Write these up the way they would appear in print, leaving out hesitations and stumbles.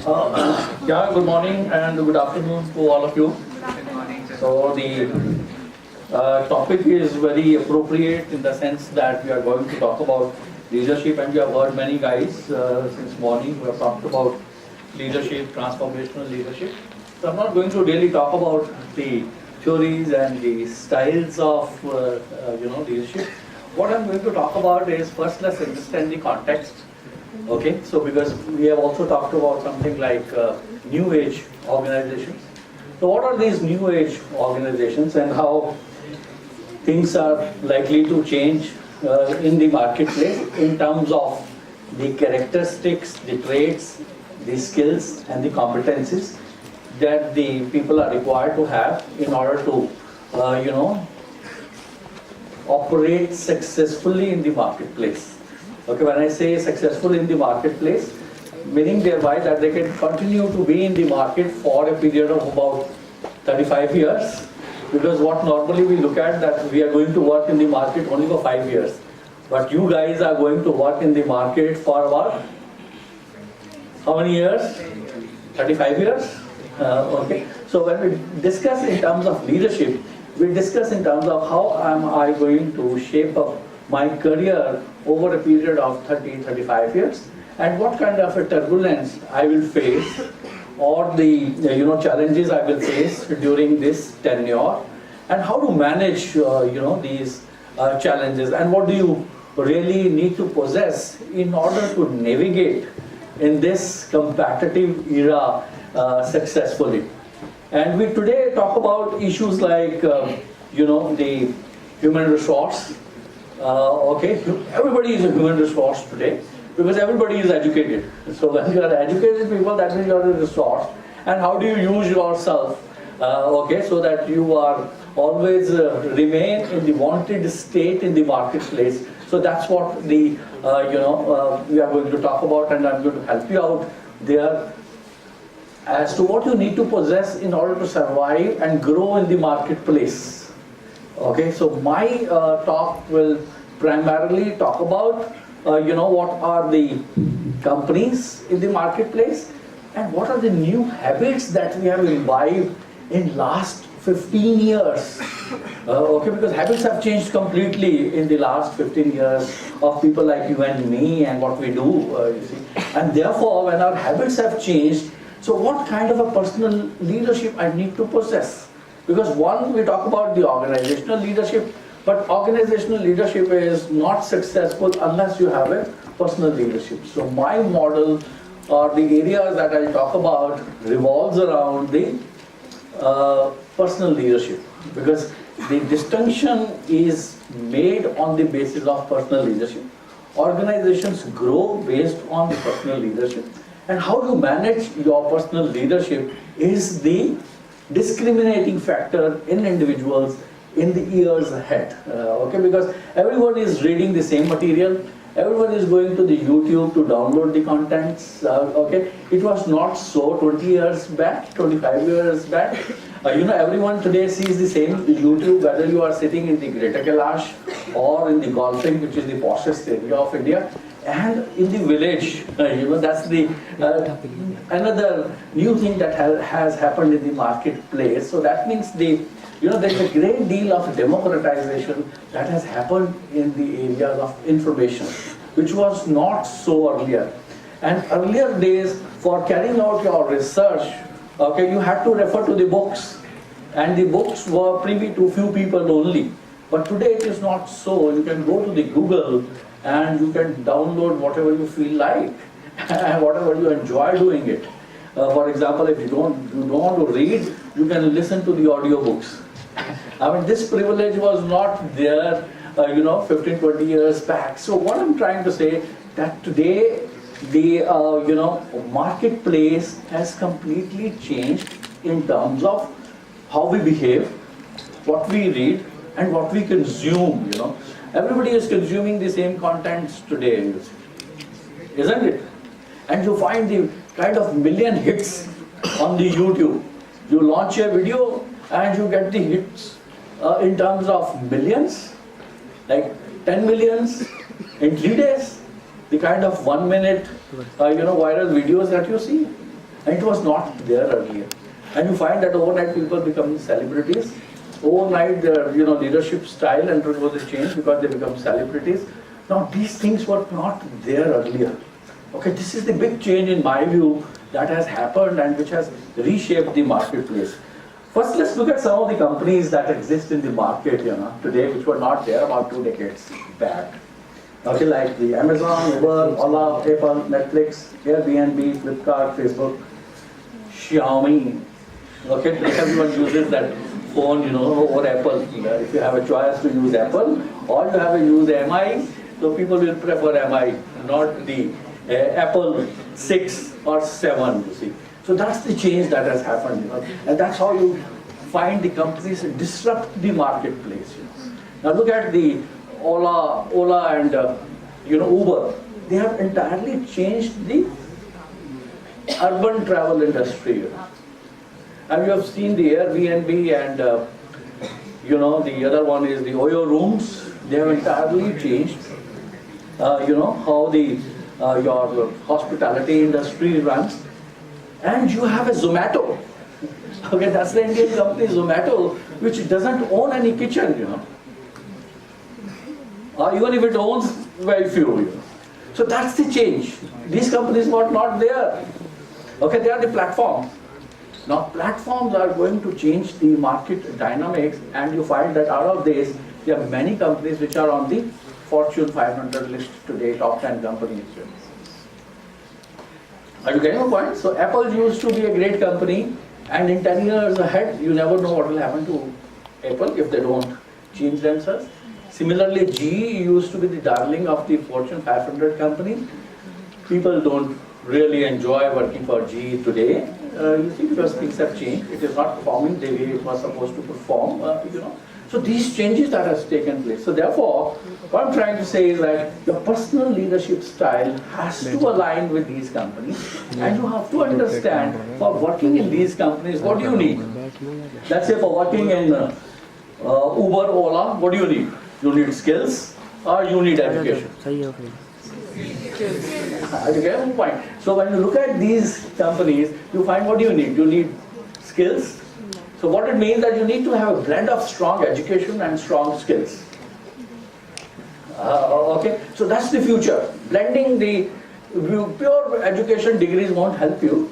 Yeah, good morning and good afternoon to all of you. So the topic is very appropriate in the sense that we are going to talk about leadership, and you have heard many guys since morning who have talked about leadership, transformational leadership. So I'm not going to really talk about the theories and the styles of leadership. What I'm going to talk about is, first let's understand the context. Okay, so because we have also talked about something like new age organizations. So what are these new age organizations and how things are likely to change in the marketplace in terms of the characteristics, the traits, the skills and the competencies that the people are required to have in order to operate successfully in the marketplace. Okay, when I say successful in the marketplace, meaning thereby that they can continue to be in the market for a period of about 35 years. Because what normally we look at that we are going to work in the market only for 5 years. But you guys are going to work in the market for what? How many years? 35 years? Okay. So when we discuss in terms of leadership, we discuss in terms of how am I going to shape up my career over a period of 30-35 years, and what kind of a turbulence I will face, or the challenges I will face during this tenure, and how to manage these challenges, and what do you really need to possess in order to navigate in this competitive era successfully. And we today talk about issues like the human resource. Okay, everybody is a human resource today because everybody is educated. So when you are educated people, that means you are a resource. And how do you use yourself? So that you are always remain in the wanted state in the marketplace. So that's what we are going to talk about, and I'm going to help you out there as to what you need to possess in order to survive and grow in the marketplace. Okay, so my talk will primarily talk about what are the companies in the marketplace and what are the new habits that we have imbibed in last 15 years. Because habits have changed completely in the last 15 years of people like you and me and what we do, you see. And therefore, when our habits have changed, so what kind of a personal leadership I need to possess? Because one, we talk about the organizational leadership, but organizational leadership is not successful unless you have a personal leadership. So my model or the areas that I talk about revolves around the personal leadership, because the distinction is made on the basis of personal leadership. Organizations grow based on the personal leadership, and how to manage your personal leadership is the discriminating factor in individuals in the years ahead. Because everyone is reading the same material, everyone is going to the YouTube to download the contents. It was not so 20 years back, 25 years back. Everyone today sees the same YouTube, whether you are sitting in the Greater Kailash or in the golfing, which is the poshest area of India, and in the village. That's the another new thing that has happened in the marketplace. So that means there's a great deal of democratization that has happened in the areas of information, which was not so earlier. And earlier days, for carrying out your research, you had to refer to the books, and the books were privy to few people only. But today it is not so. You can go to the Google and you can download whatever you feel like and whatever you enjoy doing it. For example, if you don't want to read, you can listen to the audiobooks. I mean, this privilege was not there 15-20 years back. So what I'm trying to say, that today the marketplace has completely changed in terms of how we behave, what we read and what we consume. Everybody is consuming the same contents today, isn't it? And you find the kind of million hits on the YouTube. You launch a video and you get the hits in terms of millions, like 10 millions in 3 days. The kind of 1 minute viral videos that you see. and it was not there earlier. And you find that overnight people become celebrities. Overnight their leadership style undergoes a change because they become celebrities. Now these things were not there earlier. Okay, this is the big change in my view that has happened and which has reshaped the marketplace. First, let's look at some of the companies that exist in the market, today, which were not there about 2 decades back. Okay, like the Amazon, Uber, Ola, Apple, Netflix, Airbnb, Flipkart, Facebook, Xiaomi. Okay, everyone uses that phone, over Apple. If you have a choice to use Apple or you have to use MI, so people will prefer MI, not the Apple 6 or 7, you see. So that's the change that has happened, and that's how you find the companies disrupt the marketplace. Now look at the Ola and Uber. They have entirely changed the urban travel industry. And you have seen the Airbnb and the other one is the Oyo rooms. They have entirely changed how the your hospitality industry runs. And you have a Zomato. Okay, that's the Indian company Zomato, which doesn't own any kitchen, or even if it owns very few. So that's the change. These companies were not there. Okay, they are the platforms. Now platforms are going to change the market dynamics, and you find that out of this, there are many companies which are on the Fortune 500 list today, top 10 companies. Are you getting my point? So Apple used to be a great company, and in 10 years ahead, you never know what will happen to Apple if they don't change themselves. Similarly, GE used to be the darling of the Fortune 500 companies. People don't really enjoy working for GE today, you see, because things have changed. It is not performing the way it was supposed to perform, So these changes that has taken place. So therefore, what I'm trying to say is that your personal leadership style has to align with these companies, and you have to understand for working in these companies, what do you need? Let's say for working in Uber, Ola, what do you need? You need skills or you need education? Okay, fine. So when you look at these companies, you find what do you need? You need skills. So what it means that you need to have a blend of strong education and strong skills. Okay, so that's the future. Blending the pure education degrees won't help you.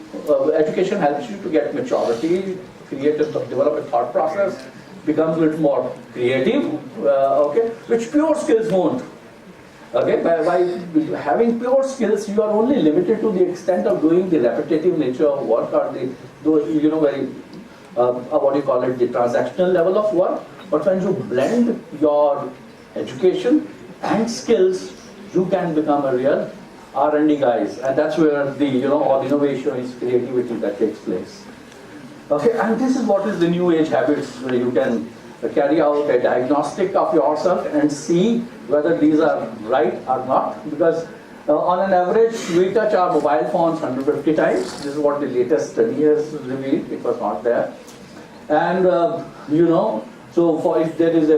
Education helps you to get maturity, develop a thought process, becomes a little more creative. Okay, which pure skills won't. Okay, by having pure skills, you are only limited to the extent of doing the repetitive nature of work or very what do you call it, the transactional level of work. But when you blend your education and skills, you can become a real R&D guys, and that's where the all innovation is creativity that takes place. Okay, and this is what is the new age habits, where you can carry out a diagnostic of yourself and see whether these are right or not, because on an average we touch our mobile phones 150 times. This is what the latest study has revealed. It was not there. And so for if there is a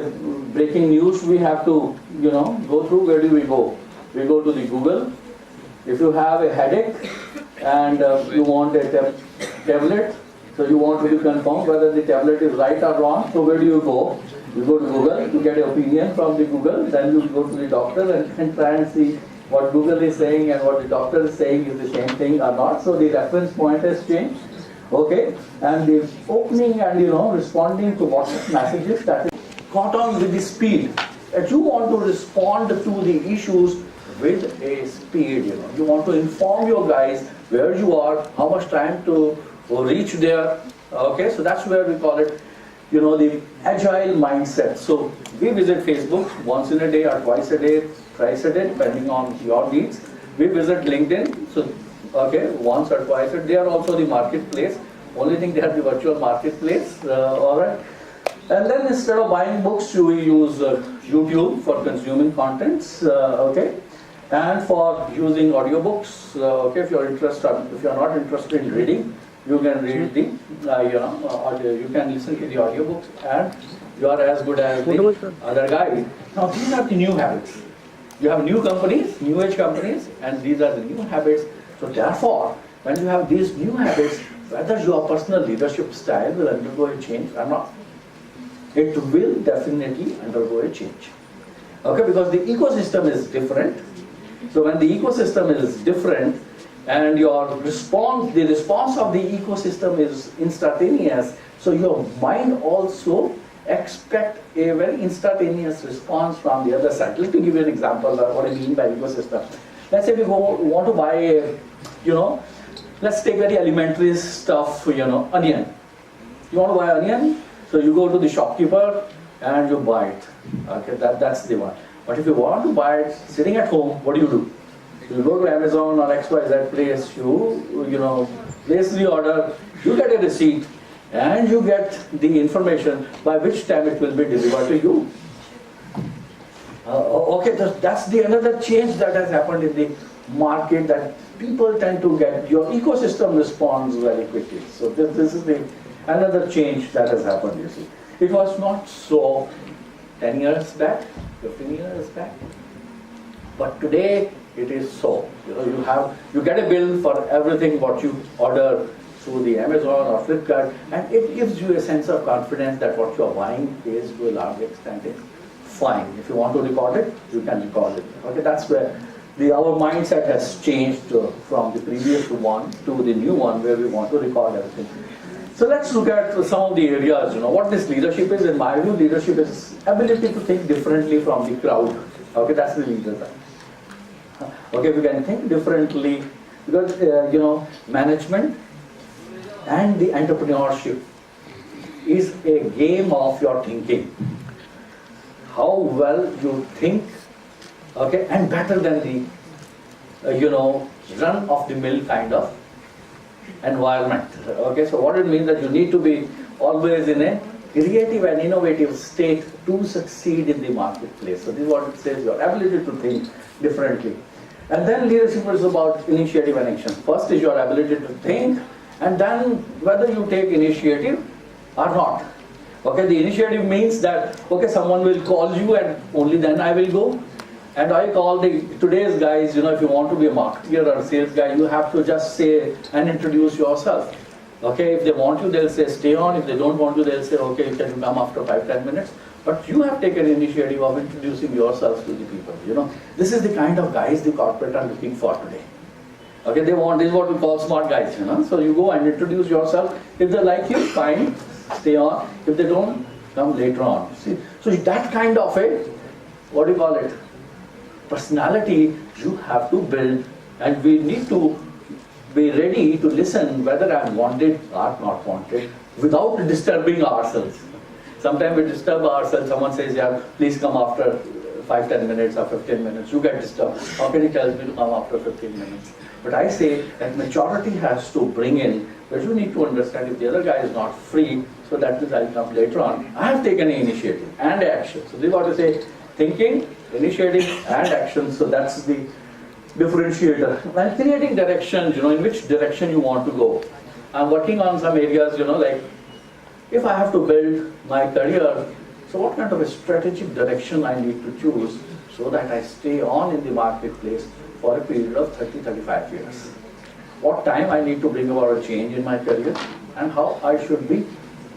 breaking news, we have to go through. Where do we go? We go to the Google. If you have a headache and you want a tablet, so you want to be confirmed whether the tablet is right or wrong, so where do you go? You go to Google to get an opinion from the Google, then you go to the doctor and try and see what Google is saying and what the doctor is saying is the same thing or not. So the reference point has changed. Okay, and the opening and responding to WhatsApp messages, that is caught on with the speed. That you want to respond to the issues with a speed. You want to inform your guys where you are, how much time to reach there. Okay, so that's where we call it, the agile mindset. So we visit Facebook once in a day or twice a day, thrice a day, depending on your needs. We visit LinkedIn, so once or twice a day. They are also the marketplace. Only thing, they are the virtual marketplace. All right. And then instead of buying books, we use YouTube for consuming contents. Okay. And for using audiobooks. If you're not interested in reading, you can read the audio. You can listen to the audiobooks, and you are as good as the other guy. Now these are the new habits. You have new companies, new age companies, and these are the new habits. So therefore, when you have these new habits, whether your personal leadership style will undergo a change or not. It will definitely undergo a change. Okay, because the ecosystem is different. So when the ecosystem is different and your response, the response of the ecosystem is instantaneous, so your mind also expect a very instantaneous response from the other side. Let me give you an example of what I mean by ecosystem. Let's say we want to buy a, let's take very elementary stuff, onion. You want to buy onion, so you go to the shopkeeper and you buy it. Okay, that's the one. But if you want to buy it sitting at home, what do? You go to Amazon or XYZ place, you place the order, you get a receipt, and you get the information by which time it will be delivered to you. Okay, that's the another change that has happened in the market, that people tend to get, your ecosystem responds very quickly. So this is the another change that has happened, you see. It was not so 10 years back, 15 years back, but today it is so. You get a bill for everything what you order through the Amazon or Flipkart, and it gives you a sense of confidence that what you are buying is to a large extent is fine. If you want to record it, you can record it. Okay, that's where our mindset has changed from the previous one to the new one, where we want to record everything. So let's look at some of the areas. What this leadership is. In my view, leadership is ability to think differently from the crowd. Okay, that's the leader. Okay, we can think differently because management and the entrepreneurship is a game of your thinking. How well you think, okay, and better than the run of the mill kind of environment. Okay, so what it means that you need to be always in a creative and innovative state to succeed in the marketplace. So this is what it says, your ability to think differently. And then leadership is about initiative and action. First is your ability to think, and then whether you take initiative or not. Okay, the initiative means that, okay, someone will call you and only then I will go. And I call today's guys, if you want to be a marketer or a sales guy, you have to just say and introduce yourself. Okay, if they want you, they'll say stay on. If they don't want you, they'll say, okay, can you come after 5-10 minutes? But you have taken initiative of introducing yourself to the people. This is the kind of guys the corporate are looking for today. Okay, this is what we call smart guys. So you go and introduce yourself. If they like you, fine, stay on. If they don't, come later on. See, so that kind of a, personality you have to build, and we need to be ready to listen whether I'm wanted or not wanted without disturbing ourselves. Sometimes we disturb ourselves. Someone says, yeah, please come after 5-10 minutes or 15 minutes. You get disturbed. How can he tell me to come after 15 minutes? But I say that maturity has to bring in, but you need to understand if the other guy is not free, so that means I'll come later on. I have taken an initiative and action. So this is what I say, thinking, initiative and action. So that's the differentiator. And creating directions, in which direction you want to go. I'm working on some areas, like if I have to build my career, so what kind of a strategic direction I need to choose so that I stay on in the marketplace for a period of 30-35 years. What time I need to bring about a change in my career, and how I should be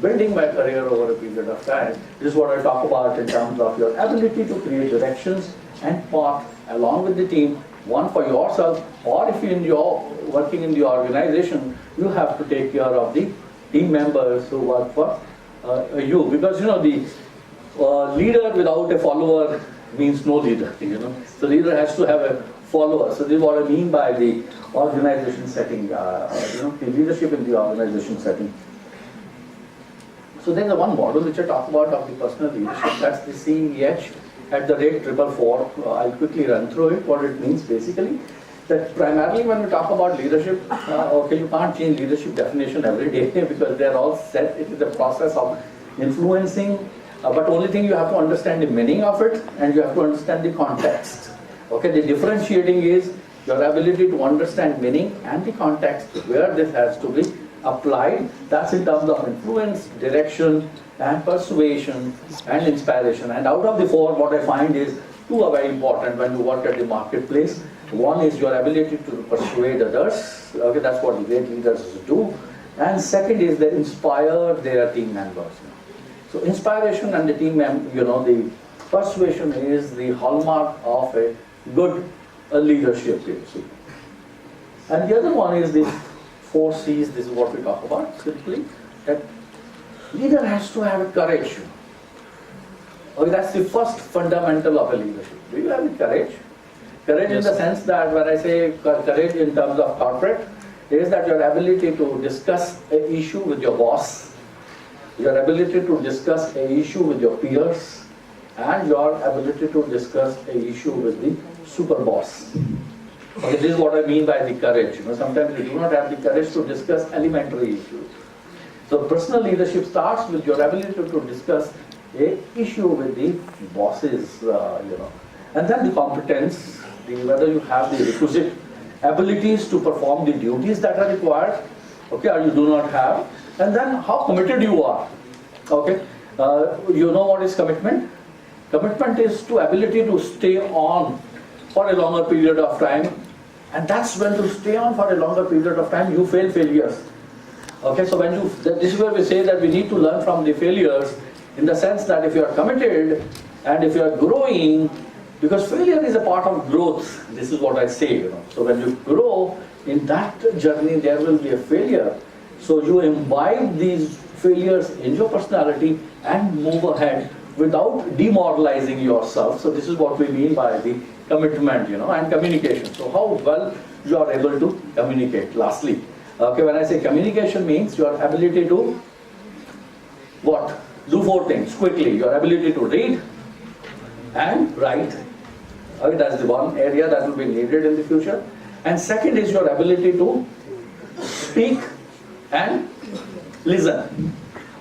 building my career over a period of time. This is what I talk about in terms of your ability to create directions and path along with the team, one for yourself, or if you're working in the organization, you have to take care of the team members who work for you. Because the leader without a follower means no leader. So leader has to have a follower. So this is what I mean by the organization setting, the leadership in the organization setting. So there's one model which I talk about of the personal leadership. That's the CEH at the rate 444. I'll quickly run through it. What it means basically, that primarily when we talk about leadership, okay, you can't change leadership definition every day because they're all set. It is a process of influencing, but only thing you have to understand the meaning of it, and you have to understand the context. Okay, the differentiating is your ability to understand meaning and the context where this has to be applied. That's in terms of influence, direction, and persuasion and inspiration. And out of the four, what I find is two are very important when you work at the marketplace. One is your ability to persuade others. Okay, that's what the great leaders do. And second is they inspire their team members. So inspiration and the team the persuasion is the hallmark of a good leadership. See. And the other one is the 4 C's. This is what we talk about simply. That leader has to have courage. Okay, that's the first fundamental of a leadership. Do you have the courage? Courage in the sense that when I say courage in terms of corporate, is that your ability to discuss an issue with your boss, your ability to discuss an issue with your peers, and your ability to discuss an issue with the super boss. Okay, this is what I mean by the courage. Sometimes you do not have the courage to discuss elementary issues. So personal leadership starts with your ability to discuss an issue with the bosses, and then the competence, whether you have the requisite abilities to perform the duties that are required, okay, or you do not have, and then how committed you are. Okay, you know what is commitment? Commitment is to ability to stay on for a longer period of time, and that's when to stay on for a longer period of time you failures. Okay, so when this is where we say that we need to learn from the failures, in the sense that if you are committed and if you are growing, because failure is a part of growth. This is what I say, So when you grow in that journey, there will be a failure. So you imbibe these failures in your personality and move ahead without demoralizing yourself. So this is what we mean by the commitment, and communication. So how well you are able to communicate. Lastly, okay, when I say communication means your ability to what? Do 4 things quickly. Your ability to read and write. Okay, that's the one area that will be needed in the future. And second is your ability to speak and listen.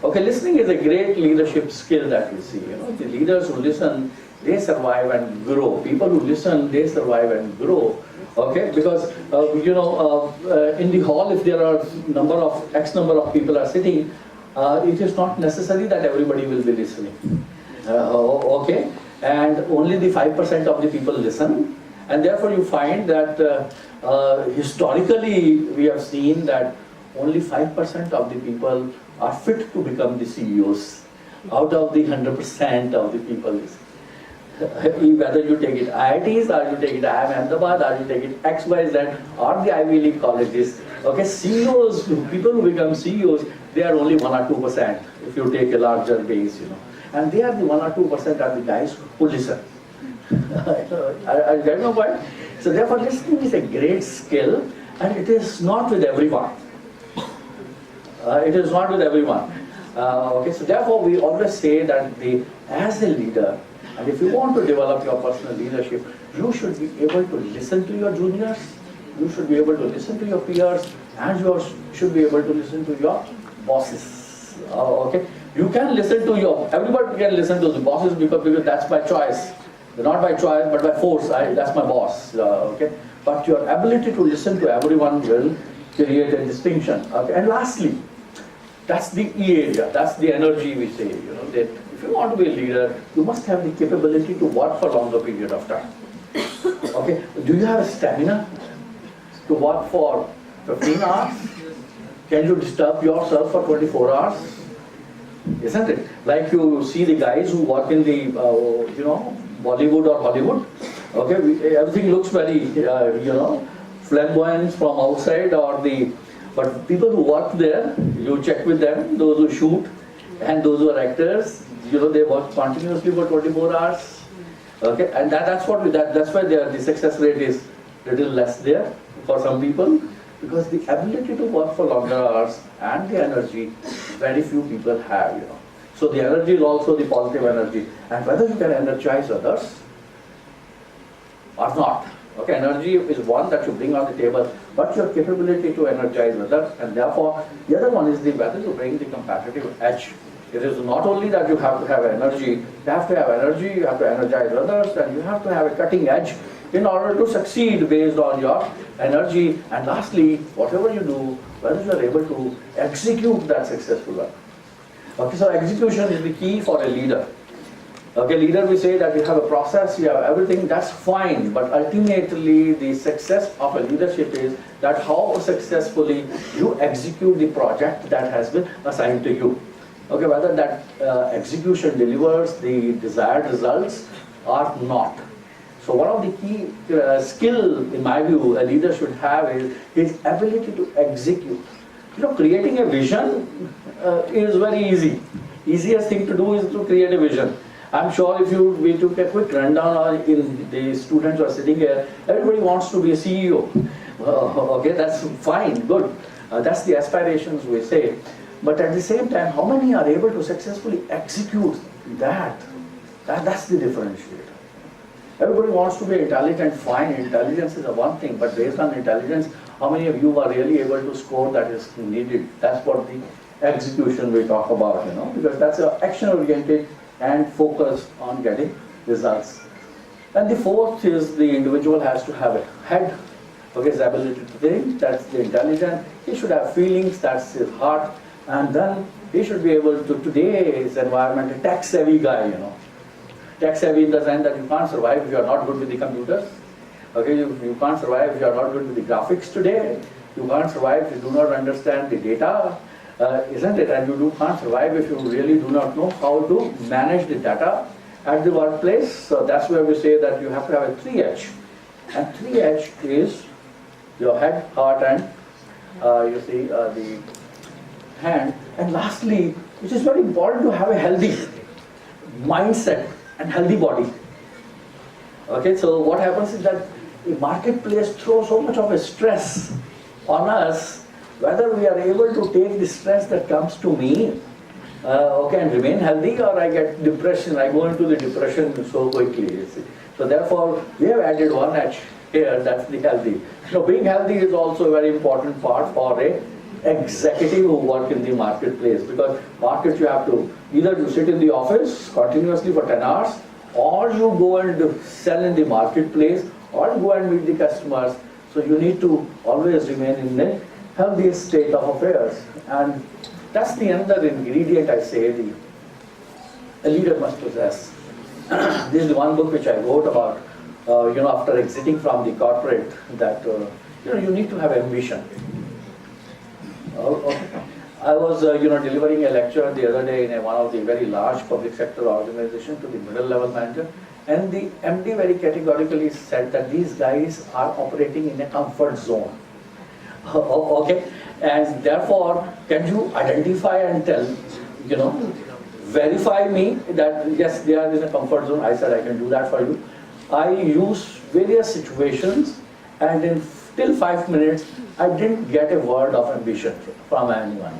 Okay, listening is a great leadership skill that we see. The leaders who listen, they survive and grow. People who listen, they survive and grow. Okay, because in the hall, if there are X number of people are sitting, it is not necessary that everybody will be listening. Okay. And only the 5% of the people listen, and therefore you find that historically we have seen that only 5% of the people are fit to become the CEOs out of the 100% of the people. Whether you take it IITs or you take it IIM Ahmedabad or you take it XYZ or the Ivy League colleges, okay, CEOs, people who become CEOs, they are only 1 or 2% if you take a larger base, And they are the 1 or 2% are the guys who listen. I get my point. So therefore listening is a great skill, and it is not with everyone. It is not with everyone. Okay, so therefore we always say that as a leader, and if you want to develop your personal leadership, you should be able to listen to your juniors, you should be able to listen to your peers, and you should be able to listen to your bosses. Okay, you can listen to everybody can listen to the bosses because that's by choice. Not by choice, but by force. That's my boss. Okay, but your ability to listen to everyone will create a distinction. Okay, and lastly, that's the E area. That's the energy we say. That if you want to be a leader, you must have the capability to work for a longer period of time. Okay, do you have stamina to work for 15 hours? Can you disturb yourself for 24 hours? Isn't it? Like you see the guys who work in the, Bollywood or Hollywood. Okay, everything looks very, flamboyant from outside but people who work there, you check with them, those who shoot and those who are actors, they work continuously for 24 hours. Okay, and that's why the success rate is little less there for some people, because the ability to work for longer hours and the energy, very few people have, So the energy is also the positive energy, and whether you can energize others or not. Okay, energy is one that you bring on the table, but your capability to energize others, and therefore the other one is whether you bring the competitive edge. It is not only that you have to have energy, you have to have energy, you have to energize others, and you have to have a cutting edge in order to succeed based on your energy. And lastly, whatever you do, whether you are able to execute that successful work. Okay, so execution is the key for a leader. Okay, leader, we say that you have a process, you have everything, that's fine, but ultimately the success of a leadership is that how successfully you execute the project that has been assigned to you. Okay, whether that execution delivers the desired results or not. So one of the key skill, in my view, a leader should have is his ability to execute. You know, creating a vision is very easy. Easiest thing to do is to create a vision. I'm sure if we took a quick rundown in the students who are sitting here, everybody wants to be a CEO. Okay, that's fine, good. That's the aspirations we say. But at the same time, how many are able to successfully execute that? That's the differentiator. Everybody wants to be intelligent, fine. Intelligence is a one thing, but based on intelligence, how many of you are really able to score that is needed? That's what the execution we talk about, you know, because that's action-oriented and focused on getting results. And the fourth is the individual has to have a head, okay, his ability to think, that's the intelligence. He should have feelings, that's his heart, and then he should be able to, today's environment, a tech-savvy guy, you know. Tech-savvy in the sense that you can't survive if you are not good with the computers. Okay, you can't survive if you are not good with the graphics today. You can't survive if you do not understand the data. Isn't it? And you can't survive if you really do not know how to manage the data at the workplace. So that's where we say that you have to have a 3H. And 3H is your head, heart, and the hand. And lastly, which is very important, to have a healthy mindset and healthy body. Okay, so what happens is that the marketplace throws so much of a stress on us, whether we are able to take the stress that comes to me, okay, and remain healthy, or I get depression, I go into the depression so quickly, you see. So therefore, we have added one H here, that's the healthy. So being healthy is also a very important part for a executive who work in the marketplace, because market you have to, either you sit in the office continuously for 10 hours, or you go and sell in the marketplace, or go and meet the customers. So you need to always remain in a healthy state of affairs. And that's the another ingredient I say a leader must possess. This is the one book which I wrote about, after exiting from the corporate, that you need to have ambition. I was delivering a lecture the other day in one of the very large public sector organization to the middle level manager, and the MD very categorically said that these guys are operating in a comfort zone. Okay, and therefore can you identify and tell, verify me that yes, they are in a comfort zone? I said I can do that for you. I used various situations, and in till 5 minutes I didn't get a word of ambition from anyone.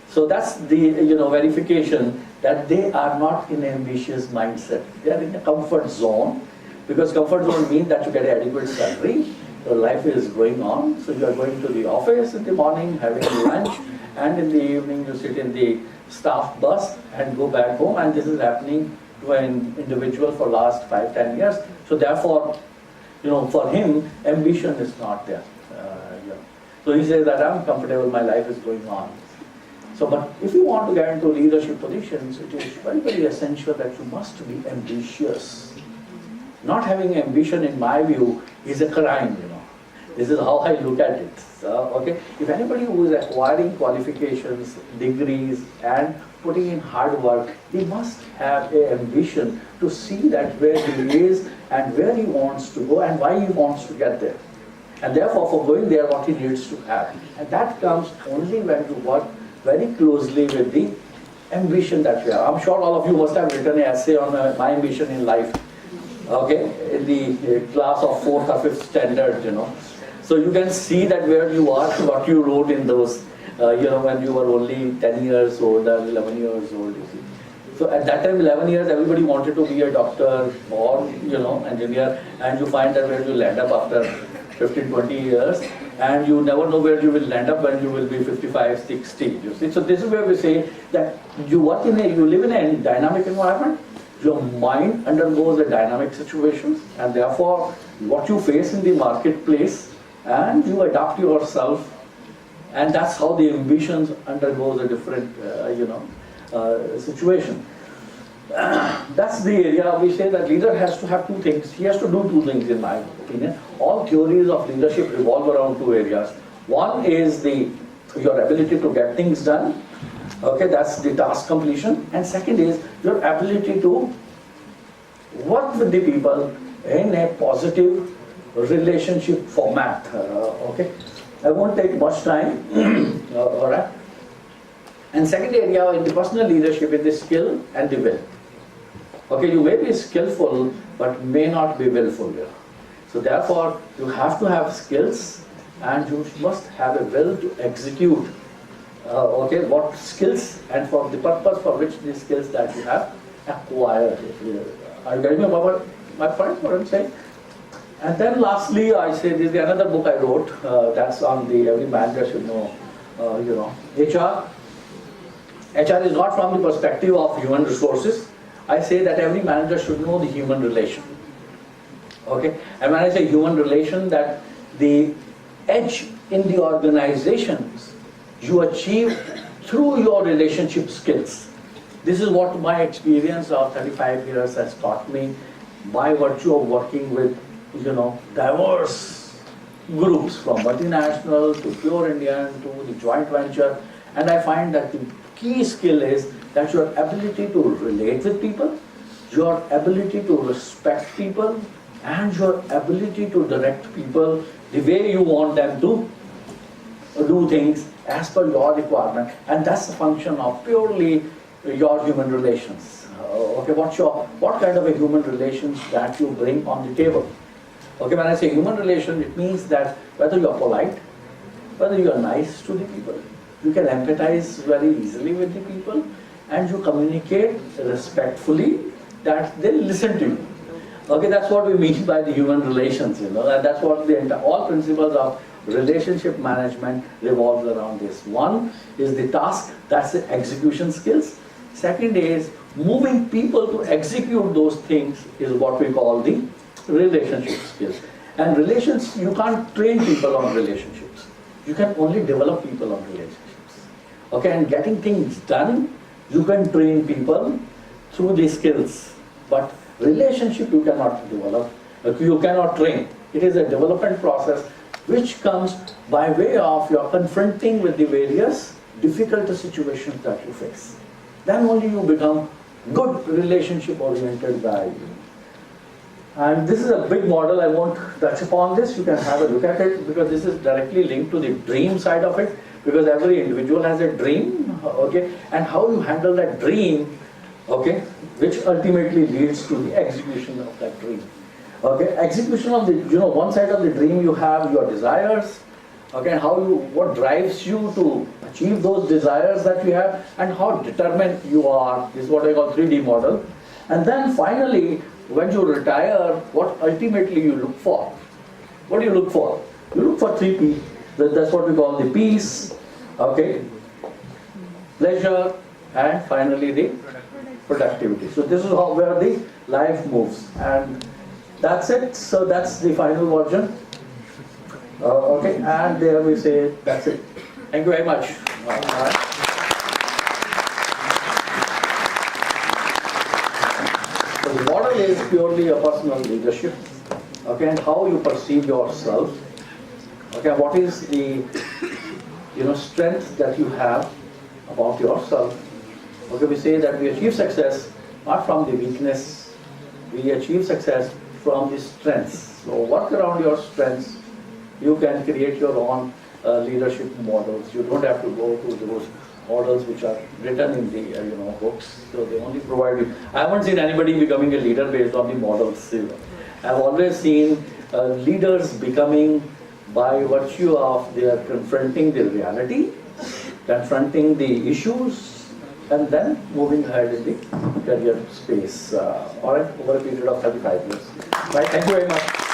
So that's the verification that they are not in an ambitious mindset. They are in a comfort zone, because comfort zone means that you get an adequate salary, your life is going on, so you are going to the office in the morning, having lunch, and in the evening you sit in the staff bus and go back home, and this is happening to an individual for last 5-10 years. So therefore, for him, ambition is not there. So he says that I'm comfortable, my life is going on. So, but if you want to get into leadership positions, it is very, very essential that you must be ambitious. Not having ambition, in my view, is a crime, This is how I look at it. So, okay, if anybody who is acquiring qualifications, degrees, and putting in hard work, he must have an ambition to see that where he is and where he wants to go and why he wants to get there. And therefore, for going there, what he needs to have. And that comes only when you work very closely with the ambition that you have. I'm sure all of you must have written an essay on my ambition in life, okay, in the class of 4th or 5th standard, So you can see that where you are, what you wrote in those, when you were only 10 years old or 11 years old, you see. So at that time, 11 years, everybody wanted to be a doctor or, engineer, and you find that where you land up after 15-20 years, and you never know where you will land up when you will be 55, 60, you see. So this is where we say that you live in a dynamic environment, your mind undergoes a dynamic situations, and therefore what you face in the marketplace, and you adapt yourself, and that's how the ambitions undergoes a different, situation. that's the area we say that leader has to have two things. He has to do two things, in my opinion. All theories of leadership revolve around two areas. One is your ability to get things done. Okay, that's the task completion. And second is your ability to work with the people in a positive relationship format. Okay, I won't take much time. All right. And second area in the personal leadership is the skill and the will. Okay, you may be skillful but may not be willful. So therefore, you have to have skills and you must have a will to execute. Okay, what skills and for the purpose for which the skills that you have acquired. Are you getting my point? What I'm saying? And then lastly, I say this is another book I wrote. That's on the every manager should know. HR. HR is not from the perspective of human resources. I say that every manager should know the human relation. Okay, and when I say human relation, that the edge in the organizations you achieve through your relationship skills. This is what my experience of 35 years has taught me by virtue of working with, diverse groups from multinational to pure Indian to the joint venture. And I find that the key skill is that your ability to relate with people, your ability to respect people, and your ability to direct people the way you want them to do things as per your requirement. And that's the function of purely your human relations. Okay, what kind of a human relations that you bring on the table? Okay, when I say human relation, it means that whether you are polite, whether you are nice to the people, you can empathize very easily with the people, and you communicate respectfully that they listen to you. Okay, that's what we mean by the human relations, and that's what all principles of relationship management revolves around this. One is the task, that's the execution skills. Second is moving people to execute those things is what we call the relationship skills. And relations, you can't train people on relationships. You can only develop people on relationships. Okay, and getting things done, you can train people through the skills. But relationship you cannot develop, you cannot train. It is a development process which comes by way of your confronting with the various difficult situations that you face. Then only you become good relationship oriented guy. And this is a big model. I won't touch upon this. You can have a look at it because this is directly linked to the dream side of it, because every individual has a dream, okay, and how you handle that dream, okay, which ultimately leads to the execution of that dream. Okay, execution of the, one side of the dream you have your desires, okay, and what drives you to achieve those desires that you have, and how determined you are. This is what I call 3D model. And then finally, when you retire, what ultimately you look for. What do you look for? You look for 3 P. That's what we call the peace, okay, pleasure, and finally the productivity. So this is where the life moves, and that's it. So that's the final version. Okay, and there we say that's it. Thank you very much. So the model is purely a personal leadership. Okay, and how you perceive yourself. Okay, what is the strength that you have about yourself. Okay, we say that we achieve success not from the weakness, we achieve success from the strengths. So work around your strengths. You can create your own leadership models. You don't have to go to those models which are written in the books. So they only provide you. I haven't seen anybody becoming a leader based on the models. I've always seen leaders becoming by virtue of their confronting the reality, confronting the issues, and then moving ahead in the career space. All right, over a period of 35 years. Right, thank you very much.